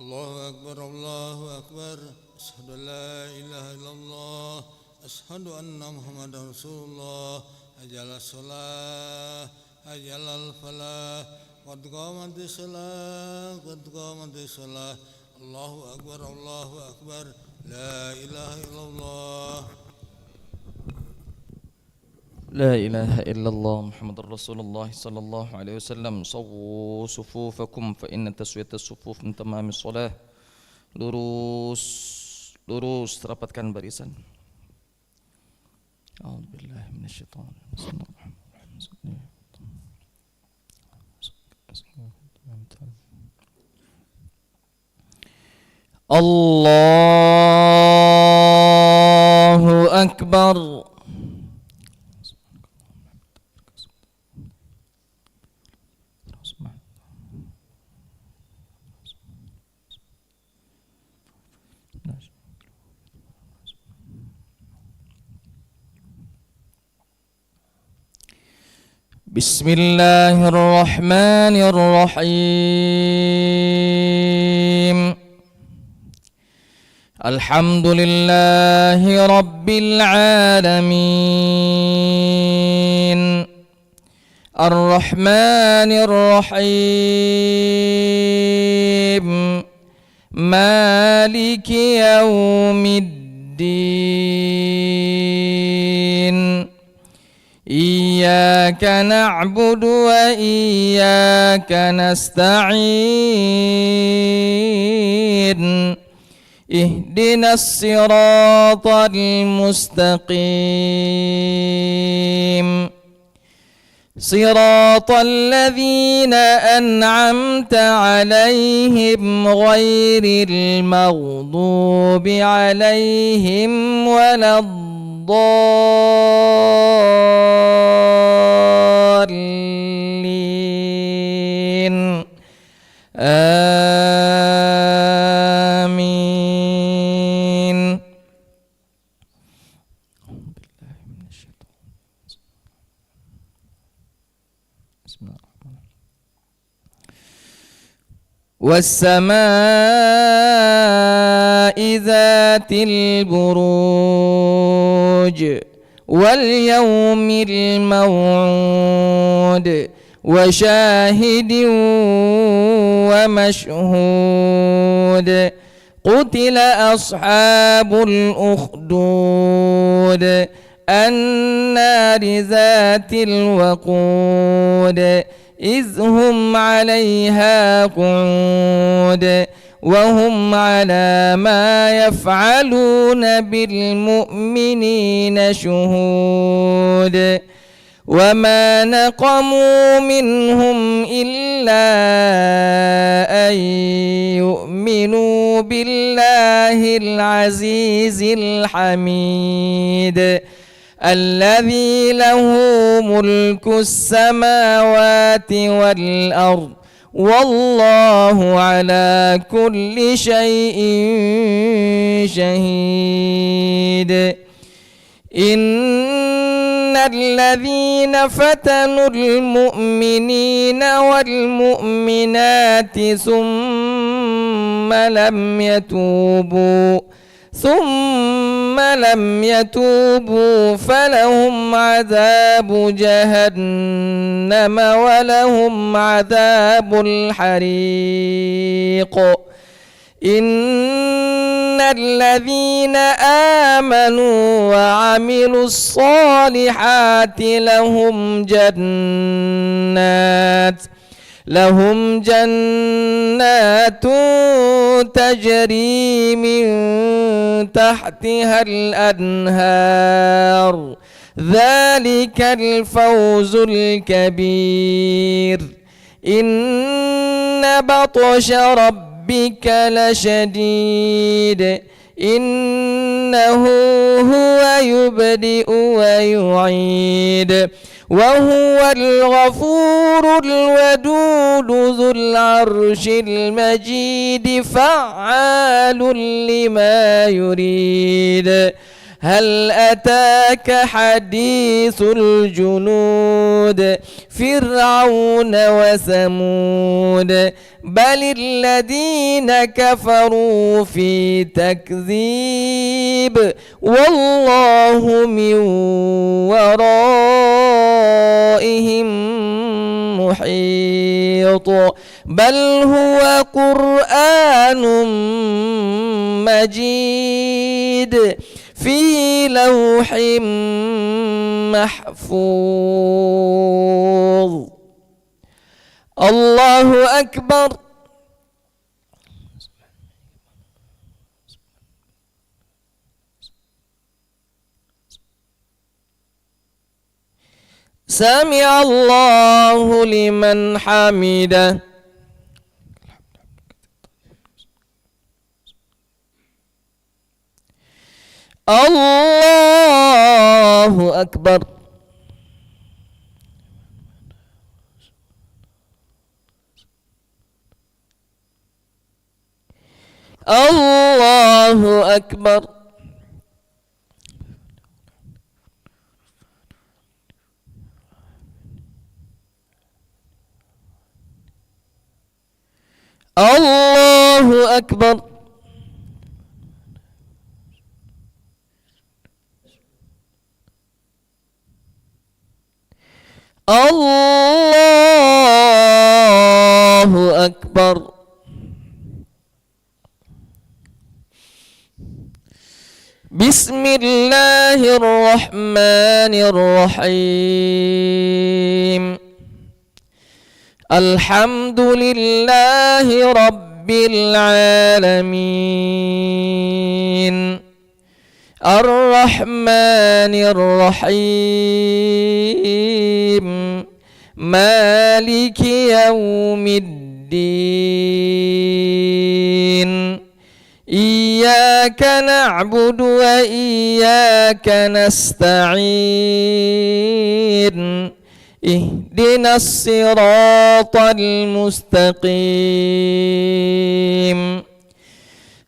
الله أكبر الله أكبر أشهد أن لا إله إلا الله أشهد أن محمدا رسول الله حي على الصلاة حي على الفلاح قد قامت الصلاة قد قامت الصلاة الله أكبر لا إله إلا الله لا إله إلا الله محمد رسول الله صلى الله عليه وسلم صووا صفوفكم فإن تسوية الصفوف من تمام الصلاة. Lurus rapatkan barisan. A'udzubillahi minasyaitonir rajim. Allahu Akbar. Bismillahirrahmanirrahim. Alhamdulillahi rabbil alamin. Ar-Rahmanir Rahim. Maliki yaumiddin. Iyyaka na'budu wa iyyaka nasta'in. Ihdinas siratal mustaqim. Siratal ladzina an'amta 'alaihim ghairil maghdubi 'alaihim waladdallin. Amin. Was-samaa'i dzatil buruj wal yawmil maw'ud wa syahidin wa mashhud. Qutila ashabul ukhdud an-nari dzatil waqud إذ هم عليها قعود وهم على ما يفعلون بالمؤمنين شهود وما نقموا منهم إلا أن يؤمنوا بالله العزيز الحميد الذي له ملك السماوات والأرض والله على كل شيء شهيد. إن الذين فتنوا المؤمنين والمؤمنات ثم لم يتوبوا فلهم عذاب جهنم ولهم عذاب الحريق. إن الذين آمنوا وعملوا الصالحات لهم جنات تجري من تحتها الأنهار ذلك الفوز الكبير. إن بطش ربك لشديد إنه هو يبدئ ويعيد وهو الغفور الودود ذو العرش المجيد فعال لما يريد. هل أتاك حديث الجنود فرعون وثمود بل الذين كفروا في تكذيب والله من ورائهم محيط بل هو قرآن مجيد في لوح محفوظ. الله أكبر. سمع الله لمن حمده. الله أكبر. الله أكبر. الله أكبر. الله أكبر. بسم الله الرحمن الرحيم. الحمد لله رب العالمين الرحمن الرحيم مالك يوم الدين إياك نعبد وإياك نستعين اهدنا الصراط المستقيم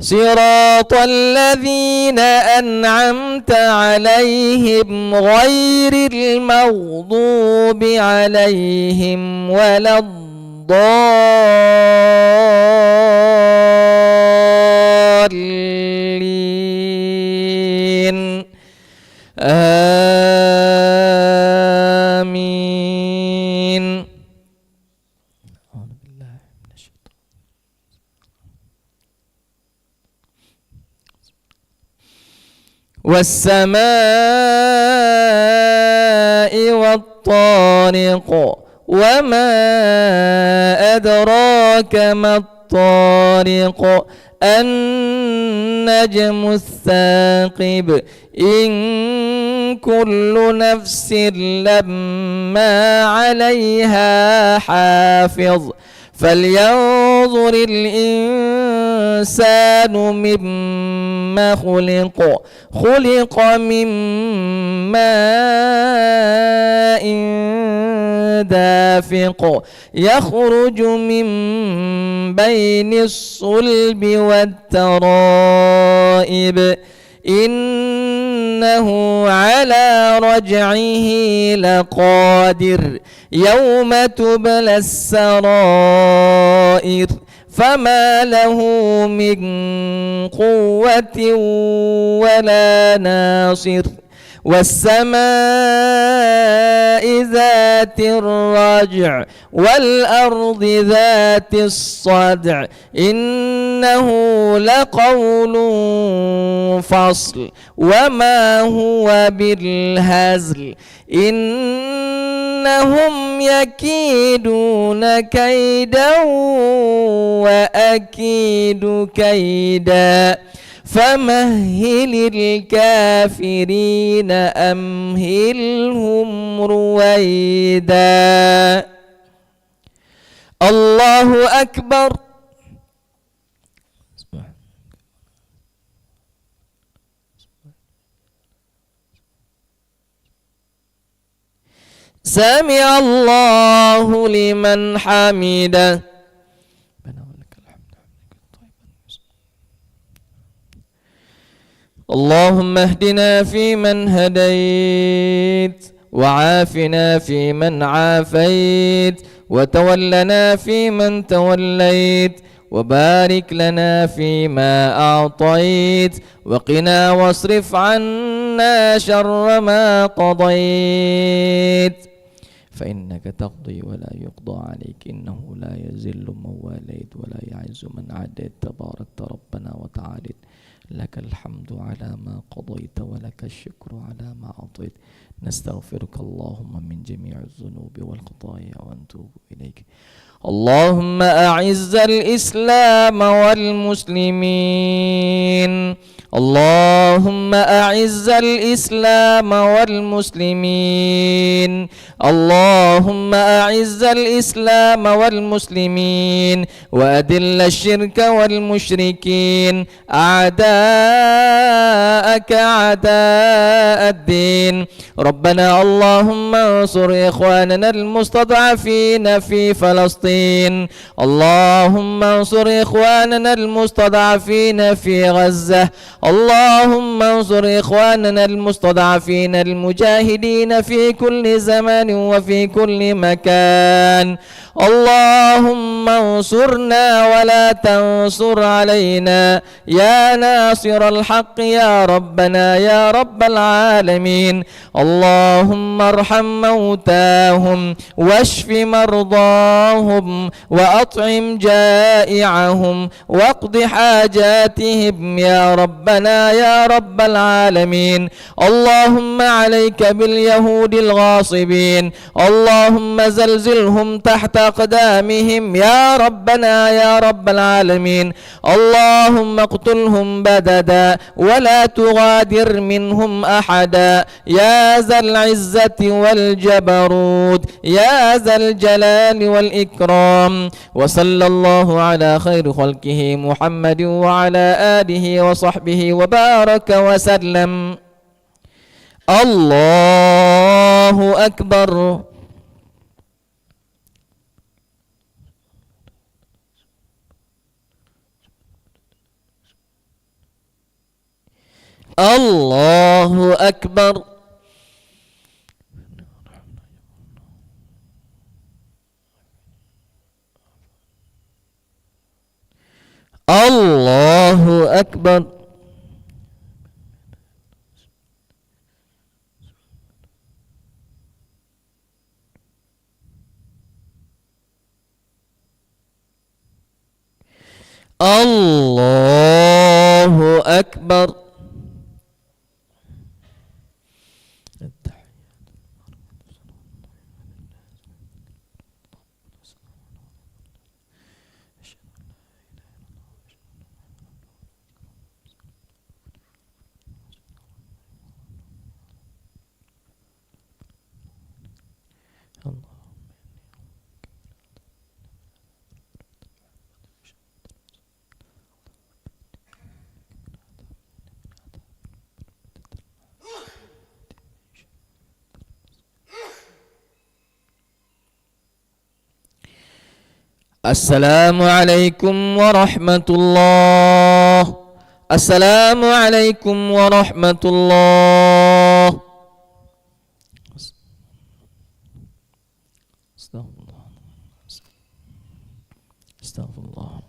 صراط الذين أنعمت عليهم غير المغضوب عليهم ولا الضالين آمين. والسماء والطارق وما أدراك ما الطارق النجم الثاقب إن كل نفس لما عليها حافظ فلينظر الإنسان مما خلق من ماء دافق يخرج من بين الصلب والترائب إنه على رجعه لقادر يوم تبلى السرائر فما له من قوة ولا ناصر والسماء ذات الرجع والأرض ذات الصدع إنه لقول فصل وما هو بالهزل إنهم يكيدون كيدا وأكيد كيدا فمهل الكافرين أمهلهم رويدا. الله أكبر. سمع الله لمن حمده. اللهم اهدنا فيمن هديت وعافنا فيمن عافيت وتولنا فيمن توليت وبارك لنا فيما أعطيت وقنا واصرف عنا شر ما قضيت فإنك تقضي ولا يقضى عليك إنه لا يذل من واليت ولا يعز من عاديت تباركت ربنا وتعاليت لك الحمد على ما قضيت ولك الشكر على ما أعطيت نستغفرك اللهم من جميع الذنوب والخطايا ونتوب إليك اللهم أعز الإسلام والمسلمين اللهم أعز الإسلام والمسلمين اللهم أعز الإسلام والمسلمين وأذل الشرك والمشركين أعداءك أعداء الدين ربنا اللهم انصر إخواننا المستضعفين في فلسطين اللهم انصر إخواننا المستضعفين في غزة اللهم انصر إخواننا المستضعفين المجاهدين في كل زمان وفي كل مكان اللهم انصرنا ولا تنصر علينا يا ناصر الحق يا ربنا يا رب العالمين اللهم ارحم موتاهم واشف مرضاهم وأطعم جائعهم واقض حاجاتهم يا ربنا يا رب العالمين اللهم عليك باليهود الغاصبين اللهم زلزلهم تحت أقدامهم يا ربنا يا رب العالمين اللهم اقتلهم بددا ولا تغادر منهم أحدا يا ذا العزة والجبروت يا ذا الجلال والإكرام وصلى الله على خير خلقه محمد وعلى آله وصحبه وبارك وسلم الله أكبر الله أكبر الله أكبر الله أكبر السلام عليكم ورحمة الله السلام عليكم ورحمة الله استغفر الله